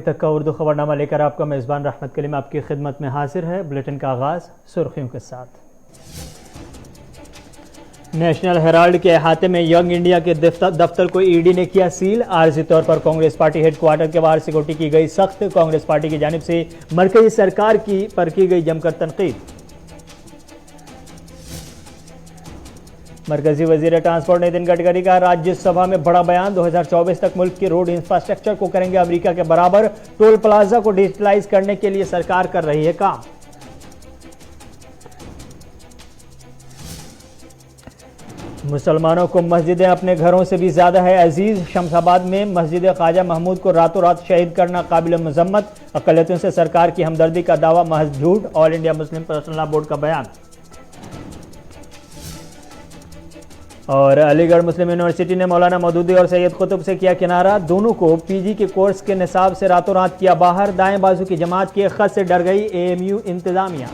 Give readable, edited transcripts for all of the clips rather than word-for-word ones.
تک کا اردو خبرنامہ لے کر آپ کا میزبان رحمت کلیم آپ کی خدمت میں حاضر ہے۔ بلیٹن کا آغاز سرخیوں کے ساتھ۔ نیشنل ہیرالڈ کے احاطے میں ینگ انڈیا کے دفتر کو ای ڈی نے کیا سیل۔ عارضی طور پر کانگریس پارٹی ہیڈ کوارٹر کے باہر سیکورٹی کی گئی سخت۔ کانگریس پارٹی کی جانب سے مرکزی سرکار پر کی گئی جم کر تنقید۔ مرکزی وزیر ٹرانسپورٹ نتن گڈکری کا راجیہ سبھا میں بڑا بیان۔ 2024 تک ملک کی روڈ انفراسٹرکچر کو کریں گے امریکہ کے برابر۔ ٹول پلازا کو ڈیجیٹلائز کرنے کے لیے سرکار کر رہی ہے کام۔ مسلمانوں کو مسجدیں اپنے گھروں سے بھی زیادہ ہے عزیز۔ شمس آباد میں مسجد خواجہ محمود کو راتوں رات شہید کرنا قابل مذمت۔ اقلیتوں سے سرکار کی ہمدردی کا دعویٰ محض جھوٹ۔ آل انڈیا مسلم پرسنل لا بورڈ کا بیان۔ اور علی گڑھ مسلم یونیورسٹی نے مولانا مودودی اور سید قطب سے کیا کنارہ۔ دونوں کو پی جی کے کورس کے نصاب سے راتوں رات کیا باہر۔ دائیں بازو کی جماعت کے خط سے ڈر گئی اے ایم یو انتظامیہ۔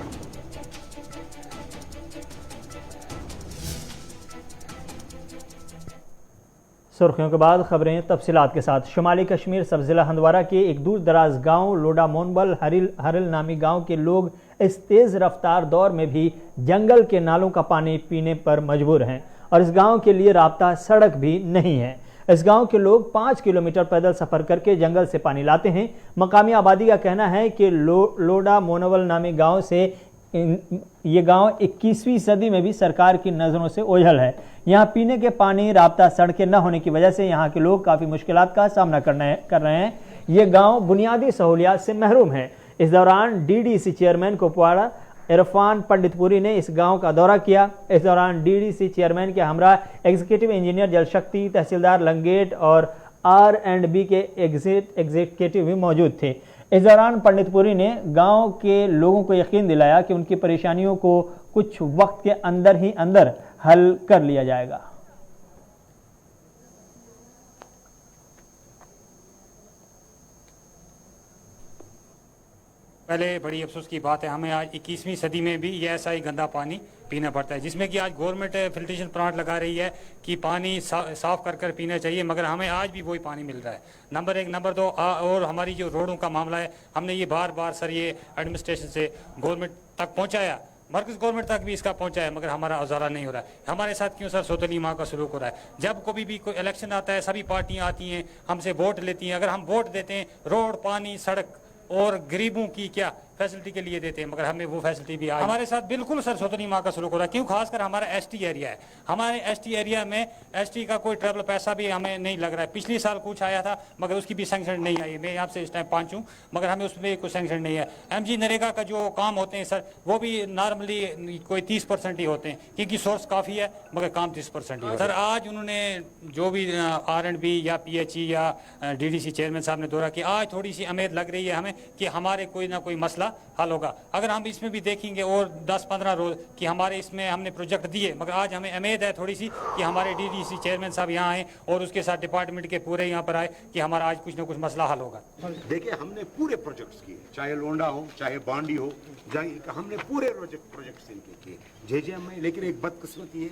سرخیوں کے بعد خبریں تفصیلات کے ساتھ۔ شمالی کشمیر سب ضلع ہندوارہ کے ایک دور دراز گاؤں لوڈا مونبل ہرل نامی گاؤں کے لوگ اس تیز رفتار دور میں بھی جنگل کے نالوں کا پانی پینے پر مجبور ہیں اور اس گاؤں کے لیے رابطہ سڑک بھی نہیں ہے۔ اس گاؤں کے لوگ 5 کلومیٹر پیدل سفر کر کے جنگل سے پانی لاتے ہیں۔ مقامی آبادی کا کہنا ہے کہ لوڈا مونول نامی گاؤں سے یہ گاؤں 21ویں صدی میں بھی سرکار کی نظروں سے اوجھل ہے۔ یہاں پینے کے پانی رابطہ سڑکیں نہ ہونے کی وجہ سے یہاں کے لوگ کافی مشکلات کا سامنا کر رہے ہیں۔ یہ گاؤں بنیادی سہولیات سے محروم ہے۔ اس دوران D D C chairman Kupwara Irfan Pandit پوری نے اس گاؤں کا دورہ کیا۔ اس دوران ڈی ڈی سی چیئرمین کے ہمراہ ایگزیکٹو انجینئر جل شکتی، تحصیلدار لنگیٹ اور آر اینڈ بی کے ایگزیکٹو بھی موجود تھے۔ اس دوران پنڈت پوری نے گاؤں کے لوگوں کو یقین دلایا کہ ان کی پریشانیوں کو کچھ وقت کے اندر ہی حل کر لیا جائے گا۔ پہلے بڑی افسوس کی بات ہے، ہمیں آج 21ویں صدی میں بھی یہ ایسا ہی گندا پانی پینا پڑتا ہے، جس میں کہ آج گورنمنٹ فلٹریشن پلانٹ لگا رہی ہے کہ پانی صاف کر پینا چاہیے، مگر ہمیں آج بھی وہی پانی مل رہا ہے۔ نمبر 1 نمبر 2 اور ہماری جو روڈوں کا معاملہ ہے، ہم نے یہ بار سر یہ ایڈمنسٹریشن سے گورنمنٹ تک پہنچایا، مرکز گورنمنٹ تک بھی اس کا پہنچا ہے، مگر ہمارا ازارہ نہیں ہو رہا ہے۔ ہمارے ساتھ کیوں سر سوتلی ماں کا سلوک ہو رہا ہے؟ جب کبھی بھی کوئی الیکشن آتا ہے، سبھی پارٹیاں آتی ہیں، ہم سے ووٹ لیتی ہیں، اگر ہم ووٹ دیتے ہیں روڈ، پانی، سڑک اور غریبوں کی کیا فیسلٹی کے لیے دیتے ہیں، مگر ہمیں وہ فیسلٹی بھی آئی۔ ہمارے ساتھ بالکل سر سوتنی ماں کا سلوک ہو رہا ہے، کیوں؟ خاص کر ہمارا ایس ٹی ایریا ہے، ہمارے ایس ٹی ایریا میں ایس ٹی کا کوئی ٹریول پیسہ بھی ہمیں نہیں لگ رہا ہے۔ پچھلی سال کچھ آیا تھا مگر اس کی بھی سینکشن نہیں آئی، میں یہاں سے اس ٹائم 5 ہوں مگر ہمیں اس میں کوئی سینکشن نہیں ہے۔ ایم جی نریگا کا جو کام ہوتے ہیں سر، وہ بھی نارملی کوئی 30% ہی ہوتے ہیں، کیونکہ سورس کافی ہے مگر کام 30% ہی ہے۔ سر آج انہوں نے جو بھی آر اینڈ بی یا پی ایچ ای یا ڈی ڈی سی چیئرمین صاحب نے دورہ کیا، آج تھوڑی سی امید لگ رہی ہے ہمیں کہ ہمارے کوئی نہ کوئی مسئلہ حل ہوگا۔ اگر ہم اس میں بھی دیکھیں گے اور 10-15 روز کہ ہمارے اس میں ہم نے پروجیکٹ دیے، مگر آج ہمیں امید ہے تھوڑی سی کہ ہمارے ڈی ڈی سی چیئرمین صاحب یہاں آئیں اور اس کے ساتھ ڈپارٹمنٹ کے پورے یہاں پر آئے کہ ہمارا آج کچھ نہ کچھ مسئلہ حل ہوگا۔ دیکھیں ہم نے پورے پروجیکٹس کیے، چاہے لونڈا ہو چاہے بانڈی ہو، ہم نے پورے پروجیکٹس ان کے کیے جے جے ایم میں، لیکن ایک بدقسمتی ہے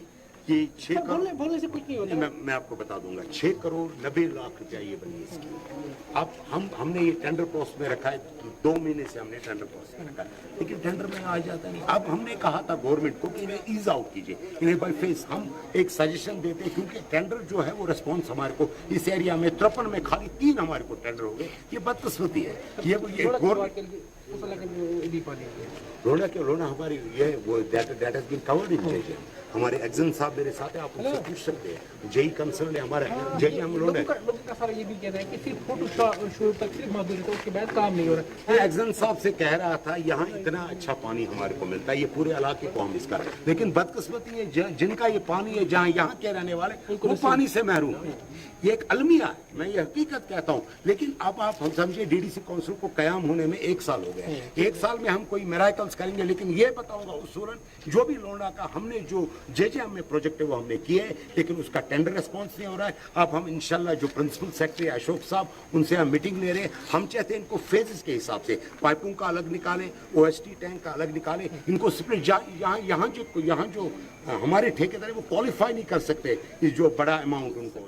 کہ 6 کروڑ بولنے سے کچھ نہیں ہوتا۔ میں آپ کو بتا دوں گا 6 کروڑ 90 لاکھ روپیہ یہ بنی اس کی۔ اب ہم نے یہ ٹینڈر پروسیس میں رکھا ہے، 2 مہینے سے ہم نے ٹینڈر پروسیس میں رکھا ہے، لیکن ٹینڈر میں آ جاتا نہیں۔ اب ہم نے کہا تھا گورنمنٹ کو کہ انہیں ایز آؤٹ کیجیے، انہیں بائی فیس ہم ایک سجیشن دیتے ہیں، کیونکہ ٹینڈر جو ہے وہ رسپانس ہمارے کو اس ایریا میں 53 میں خالی 3 ہمارے کو ٹینڈر ہو گئے۔ یہ بدقسمتی ہے، یہ لونا ہماری یہ وہ دیٹ ہیز بین کورڈ ان جے جے۔ ہمارے ایگزن صاحب میرے ساتھ ہیں، آپ ان سے پوچھ سکتے ہیں، جے کنسرن ہے ہمارا جے جے ہم لوگ یہ بھی کہہ رہا ہے کہ صرف فوٹو شوٹ تک صرف معذوری تو اس کے بعد کام نہیں ہو رہا ہے۔ ایگزن صاحب سے کہہ رہا تھا یہاں اتنا اچھا پانی ہمارے کو ملتا ہے، یہ پورے علاقے کو ہم اس کا، لیکن بدقسمتی ہے جن کا یہ پانی ہے، جہاں یہاں کے رہنے والے وہ پانی سے محروم ہیں۔ یہ ایک المیہ ہے، میں یہ حقیقت کہتا ہوں، لیکن اب آپ ہم سمجھے ڈی ڈی سی کونسل کو قیام ہونے میں 1 سال ہو گیا ہے، 1 سال میں ہم کوئی میراکلز کریں گے، لیکن یہ بتاؤں گا اصولاً جو بھی لونڈا کا ہم نے جو جے جے ایم میں پروجیکٹ ہے وہ ہم نے کیے ہے، لیکن اس کا ٹینڈر ریسپانس نہیں ہو رہا ہے۔ اب ہم انشاءاللہ جو پرنسپل سیکرٹری اشوک صاحب ان سے ہم میٹنگ لے رہے ہیں، ہم چاہتے ہیں ان کو فیزز کے حساب سے پائپوں کا الگ نکالیں، او ایس ٹی ٹینک کا الگ نکالیں، ان کو سپریٹ یہاں جو ہمارے ٹھیکیدار وہ کوالیفائی نہیں کر سکتے جو بڑا اماؤنٹ ان کو۔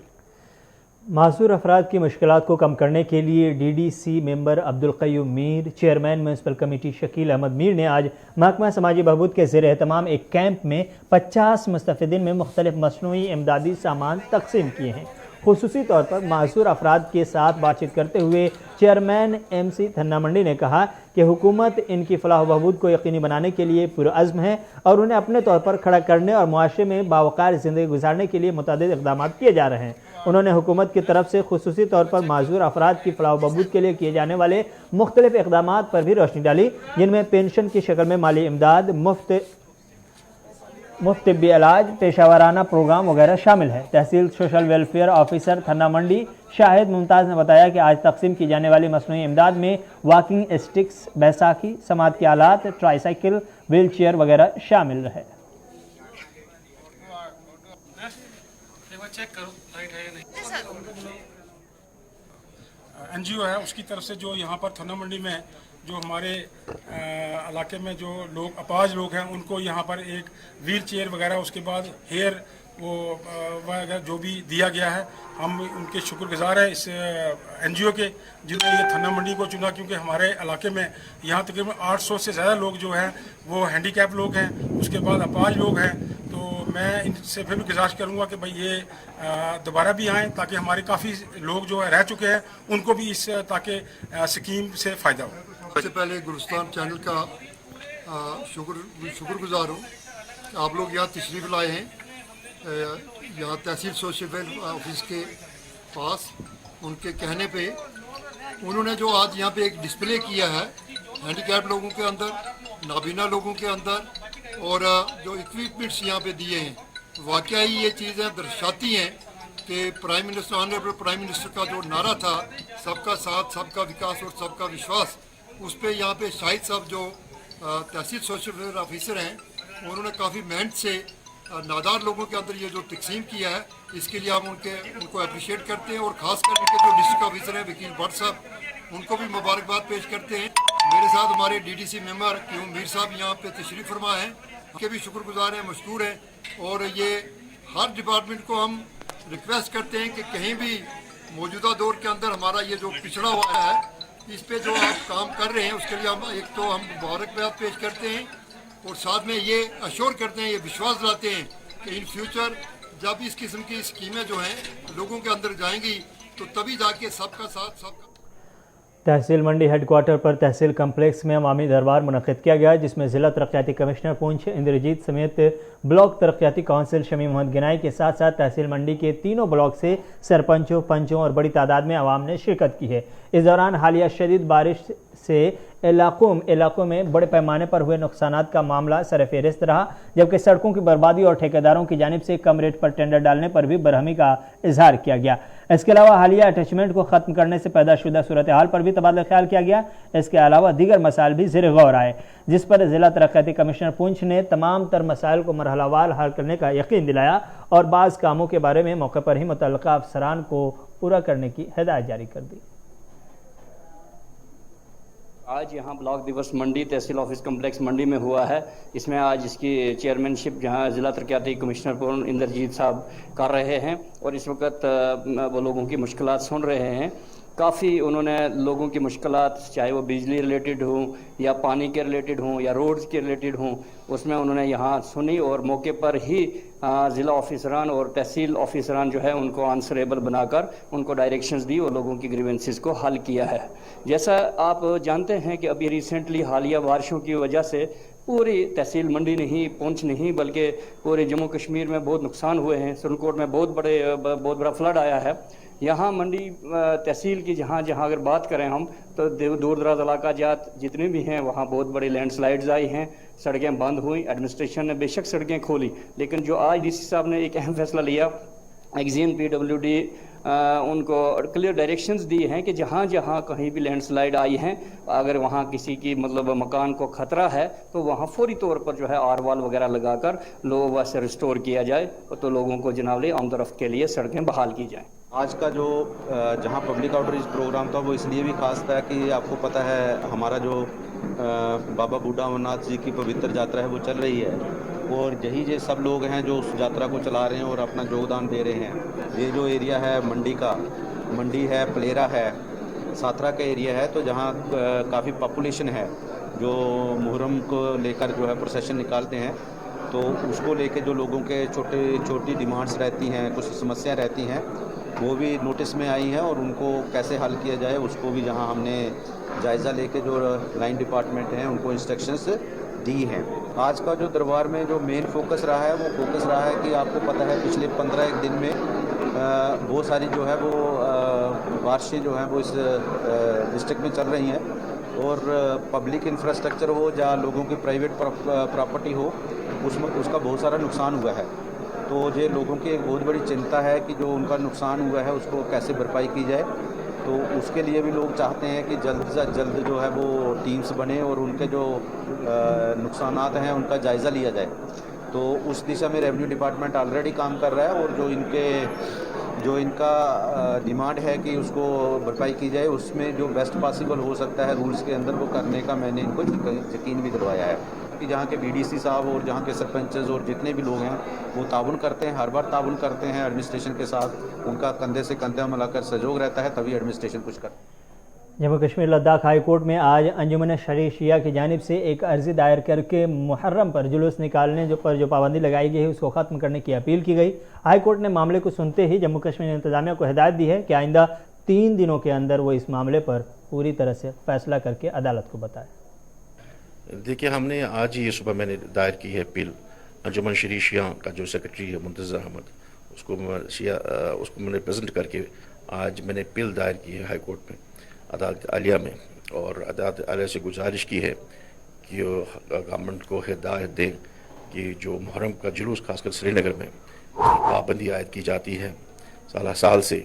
معذور افراد کی مشکلات کو کم کرنے کے لیے DDC member Abdul Qayoom Mir, chairman municipal committee Shakeel Ahmad Mir نے آج محکمہ سماجی بہبود کے زیر اہتمام ایک کیمپ میں 50 مستفیدین میں مختلف مصنوعی امدادی سامان تقسیم کیے ہیں۔ خصوصی طور پر معذور افراد کے ساتھ بات چیت کرتے ہوئے چیئرمین MC تھنا منڈی نے کہا کہ حکومت ان کی فلاح و بہبود کو یقینی بنانے کے لیے پرعزم ہے اور انہیں اپنے طور پر کھڑا کرنے اور معاشرے میں باوقار زندگی گزارنے کے لیے متعدد اقدامات کیے جا رہے ہیں۔ انہوں نے حکومت کی طرف سے خصوصی طور پر معذور افراد کی فلاح و بہبود کے لیے کیے جانے والے مختلف اقدامات پر بھی روشنی ڈالی، جن میں پینشن کی شکل میں مالی امداد، مفت طبی علاج، پیشہ ورانہ پروگرام وغیرہ شامل ہے۔ تحصیل سوشل ویلفیئر آفیسر تھنا منڈی شاہد ممتاز نے بتایا کہ آج تقسیم کی جانے والی مصنوعی امداد میں واکنگ اسٹکس، بیساکھی، سماعت کے آلات، ٹرائی سائیکل، ویل چیئر وغیرہ شامل رہے۔ NGO ہے اس کی طرف سے جو یہاں پر تھنا منڈی میں جو ہمارے علاقے میں جو لوگ اپاہج لوگ ہیں ان کو یہاں پر ایک ویل چیئر وغیرہ، اس کے بعد ہیئر وغیرہ جو بھی دیا گیا ہے، ہم ان کے شکر گزار ہیں اس NGO کے جنہوں نے یہ تھنا منڈی کو چنا، کیونکہ ہمارے علاقے میں یہاں تقریباً 800 سے زیادہ لوگ جو ہیں وہ ہینڈی کیپ لوگ ہیں، اس کے بعد اپاہج لوگ ہیں۔ تو میں ان سے پھر بھی گزارش کروں گا کہ بھائی یہ دوبارہ بھی آئیں تاکہ ہمارے کافی لوگ جو رہ چکے ہیں ان کو بھی اس تاکہ اسکیم سے فائدہ ہو۔ سب سے پہلے گلستان چینل کا شکر گزار ہوں کہ آپ لوگ یہاں تشریف لائے ہیں، یہاں تحصیل سوشل ویلفیئر آفس کے پاس۔ ان کے کہنے پہ انہوں نے جو آج یہاں پہ ایک ڈسپلے کیا ہے ہینڈی کیپ لوگوں کے اندر، نابینا لوگوں کے اندر، اور جو اکوپمنٹس یہاں پہ دیے ہیں، واقعی یہ چیزیں درشاتی ہیں کہ prime minister honourable prime minister کا جو نعرہ تھا سب کا ساتھ، سب کا وکاس اور سب کا وشواس، اس پہ یہاں پہ شاہد صاحب جو تحصیل سوشل ویلفیئر آفیسر ہیں انہوں نے کافی محنت سے نادار لوگوں کے اندر یہ جو تقسیم کیا ہے، اس کے لیے ہم ان کو اپریشیٹ کرتے ہیں، اور خاص کر کے جو ڈسٹرکٹ آفیسر ہیں وکیل بٹ صاحب، ان کو بھی مبارکباد پیش کرتے ہیں۔ میرے ساتھ ہمارے DDC ممبر قیوم میر صاحب یہاں پہ تشریف فرما ہیں، ان کے بھی شکر گزار ہیں، مشکور ہیں۔ اور یہ ہر ڈپارٹمنٹ کو ہم ریکویسٹ کرتے ہیں کہ کہیں بھی موجودہ دور کے اندر ہمارا یہ جو پچھڑا ہوا ہے اس پہ جو آپ کام کر رہے ہیں اس کے لیے ہم ایک تو ہم مبارکباد پیش کرتے ہیں، اور ساتھ میں یہ اشور کرتے ہیں، یہ وشواس دلاتے ہیں کہ ان فیوچر جب اس قسم کی اسکیمیں جو ہیں لوگوں کے اندر جائیں گی تو تبھی جا کے سب کا ساتھ، سب کا۔ تحصیل منڈی ہیڈ کوارٹر پر تحصیل کمپلیکس میں عوامی دربار منعقد کیا گیا، جس میں ضلع ترقیاتی کمشنر پونچھ اندرجیت سمیت بلاک ترقیاتی کونسل شمی محمد گنائی کے ساتھ ساتھ تحصیل منڈی کے تینوں بلاک سے سرپنچوں، پنچوں اور بڑی تعداد میں عوام نے شرکت کی ہے۔ اس دوران حالیہ شدید بارش سے علاقوں میں بڑے پیمانے پر ہوئے نقصانات کا معاملہ سرفہرست رہا، جبکہ سڑکوں کی بربادی اور ٹھیکیداروں کی جانب سے کم ریٹ پر ٹینڈر ڈالنے پر بھی برہمی کا اظہار کیا گیا۔ اس کے علاوہ حالیہ اٹیچمنٹ کو ختم کرنے سے پیدا شدہ صورتحال پر بھی تبادلہ خیال کیا گیا۔ اس کے علاوہ دیگر مسائل بھی زیر غور آئے، جس پر ضلع ترقیاتی کمشنر پونچھ نے تمام تر مسائل کو مرحلہ وار حل کرنے کا یقین دلایا اور بعض کاموں کے بارے میں موقع پر ہی متعلقہ افسران کو پورا کرنے کی ہدایت جاری کر دی۔ آج یہاں بلاک دیوس منڈی تحصیل آفس کمپلیکس منڈی میں ہوا ہے۔ اس میں آج اس کی چیئرمین شپ جہاں ضلع ترقیاتی کمشنر پورن اندرجیت صاحب کر رہے ہیں، اور اس وقت وہ لوگوں کی مشکلات سن رہے ہیں۔ کافی انہوں نے لوگوں کی مشکلات، چاہے وہ بجلی ریلیٹڈ ہوں یا پانی کے ریلیٹڈ ہوں یا روڈز کے ریلیٹڈ ہوں، اس میں انہوں نے یہاں سنی اور موقع پر ہی ضلع آفیسران اور تحصیل آفیسران جو ہے ان کو آنسریبل بنا کر ان کو ڈائریکشنز دی اور لوگوں کی گریونسز کو حل کیا ہے۔ جیسا آپ جانتے ہیں کہ ابھی ریسنٹلی حالیہ بارشوں کی وجہ سے پوری تحصیل منڈی نہیں، پونچھ نہیں بلکہ پورے جموں کشمیر میں بہت نقصان ہوئے ہیں۔ سرنکوٹ میں بہت بڑا فلڈ آیا ہے۔ یہاں منڈی تحصیل کی جہاں اگر بات کریں ہم تو دور دراز علاقہ جات جتنے بھی ہیں وہاں بہت بڑی لینڈ سلائڈز آئی ہیں، سڑکیں بند ہوئیں۔ ایڈمنسٹریشن نے بے شک سڑکیں کھولی، لیکن جو آج DC صاحب نے ایک اہم فیصلہ لیا، ایگزین PWD ان کو کلیئر ڈائریکشنز دی ہیں کہ جہاں کہیں بھی لینڈ سلائڈ آئی ہیں، اگر وہاں کسی کی مکان کو خطرہ ہے تو وہاں فوری طور پر جو ہے آر وال وغیرہ لگا کر لوگوں سے ریسٹور کیا جائے تو لوگوں کو جناب آمد و رفت کے لیے سڑکیں بحال کی جائیں۔ آج کا جو جہاں پبلک آؤٹریچ پروگرام تھا وہ اس لیے بھی خاص تھا کہ آپ کو پتہ ہے ہمارا جو بابا بوڈھا امرناتھ جی کی پوتر یاترا ہے وہ چل رہی ہے، اور یہی سب لوگ ہیں جو اس یاترا کو چلا رہے ہیں اور اپنا یوگدان دے رہے ہیں۔ یہ جو ایریا ہے منڈی ہے، پلیرا ہے، ساترا کا ایریا ہے، تو جہاں کافی پاپولیشن ہے جو محرم کو لے کر جو ہے پروسیشن نکالتے ہیں، تو اس کو لے کے جو لوگوں کے چھوٹی ڈیمانڈس رہتی ہیں، کچھ سمسیا رہتی ہیں، وہ بھی نوٹس میں آئی ہیں، اور ان کو کیسے حل کیا جائے اس کو بھی جہاں ہم نے جائزہ لے کے جو لائن ڈپارٹمنٹ ہیں ان کو انسٹرکشنز دی ہیں۔ آج کا جو دربار میں جو مین فوکس رہا ہے وہ فوکس رہا ہے کہ آپ کو پتہ ہے پچھلے 15 دن میں بہت ساری جو ہے وہ بارشیں جو ہیں وہ اس ڈسٹرکٹ میں چل رہی ہیں، اور پبلک انفراسٹرکچر ہو یا لوگوں کی پرائیویٹ پراپرٹی ہو، اس کا بہت سارا نقصان ہوا ہے۔ تو یہ لوگوں کی ایک بہت بڑی چنتا ہے کہ جو ان کا نقصان ہوا ہے اس کو کیسے بھرپائی کی جائے۔ تو اس کے لیے بھی لوگ چاہتے ہیں کہ جلد سے جلد جو ہے وہ ٹیمز بنے اور ان کے جو نقصانات ہیں ان کا جائزہ لیا جائے۔ تو اس دشا میں ریونیو ڈپارٹمنٹ آلریڈی کام کر رہا ہے، اور جو ان کا ڈیمانڈ ہے کہ اس کو بھرپائی کی جائے، اس میں جو بیسٹ پاسبل ہو سکتا ہے رولز کے اندر وہ کرنے کا میں نے ان کو یقین بھی دلوایا ہے کہ جہاں کے بی ڈی سی صاحب اور جہاں کے سرپنچز اور جتنے بھی لوگ ہیں وہ تعاون کرتے ہیں، ہر بار تعاون کرتے ہیں ایڈمنسٹریشن کے ساتھ، ان کا کندھے سے کندھا ملا کر سہیوگ رہتا ہے، تبھی ایڈمنسٹریشن کچھ کرتا ہے۔ جموں کشمیر لداخ ہائی کورٹ میں آج انجمن شرعیہ شیعہ کی جانب سے ایک عرضی دائر کر کے محرم پر جلوس نکالنے پر جو پابندی لگائی گئی ہے اس کو ختم کرنے کی اپیل کی گئی۔ ہائی کورٹ نے معاملے کو سنتے ہی جموں کشمیر انتظامیہ کو ہدایت دی ہے کہ آئندہ 3 دنوں کے اندر وہ اس معاملے پر پوری طرح سے فیصلہ کر کے عدالت کو بتائے۔ دیکھیے، ہم نے آج ہی صبح میں نے دائر کی ہے اپیل انجمن شرعیہ شیعہ کا جو سیکرٹری ہے منتظر احمد، اس کو میں نے پریزنٹ کر کے آج میں نے اپیل دائر کی ہے ہائی کورٹ میں عدالت عالیہ میں، اور عدالت عالیہ سے گزارش کی ہے کہ گورنمنٹ کو ہدایت دیں کہ جو محرم کا جلوس خاص کر سری نگر میں پابندی عائد کی جاتی ہے، سال سے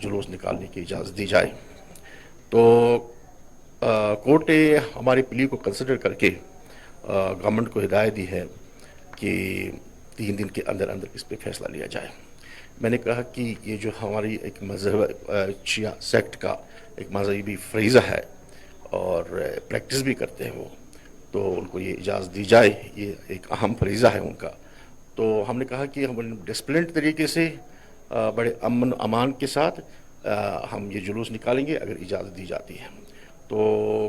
جلوس نکالنے کی اجازت دی جائے۔ تو کورٹ نے ہماری پلی کو کنسیڈر کر کے گورنمنٹ کو ہدایت دی ہے کہ 3 دن کے اندر اس پہ فیصلہ لیا جائے۔ میں نے کہا کہ یہ جو ہماری ایک مذہب شیعہ سیکٹ کا ایک مذہبی فریضہ ہے اور پریکٹس بھی کرتے ہیں وہ، تو ان کو یہ اجازت دی جائے، یہ ایک اہم فریضہ ہے ان کا۔ تو ہم نے کہا کہ ہم ڈسپلنڈ طریقے سے بڑے امن امان کے ساتھ ہم یہ جلوس نکالیں گے اگر اجازت دی جاتی ہے۔ تو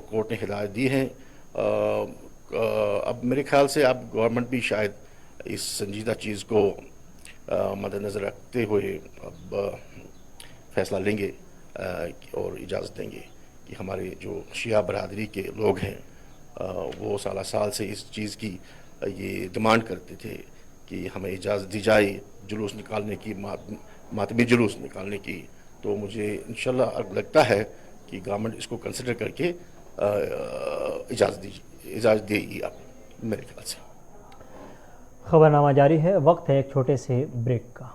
کورٹ نے ہدایت دی ہے۔ اب میرے خیال سے اب گورنمنٹ بھی شاید اس سنجیدہ چیز کو مد نظر رکھتے ہوئے اب فیصلہ لیں گے اور اجازت دیں گے کہ ہمارے جو شیعہ برادری کے لوگ ہیں وہ سال سے اس چیز کی یہ ڈیمانڈ کرتے تھے کہ ہمیں اجازت دی جائے جلوس نکالنے کی، ماتمی جلوس نکالنے کی۔ تو مجھے انشاءاللہ اب لگتا ہے کہ گورنمنٹ اس کو کنسیڈر کر کے اجازت دے گی اب میرے خیال سے۔ خبرنامہ جاری ہے، وقت ہے ایک چھوٹے سے بریک کا۔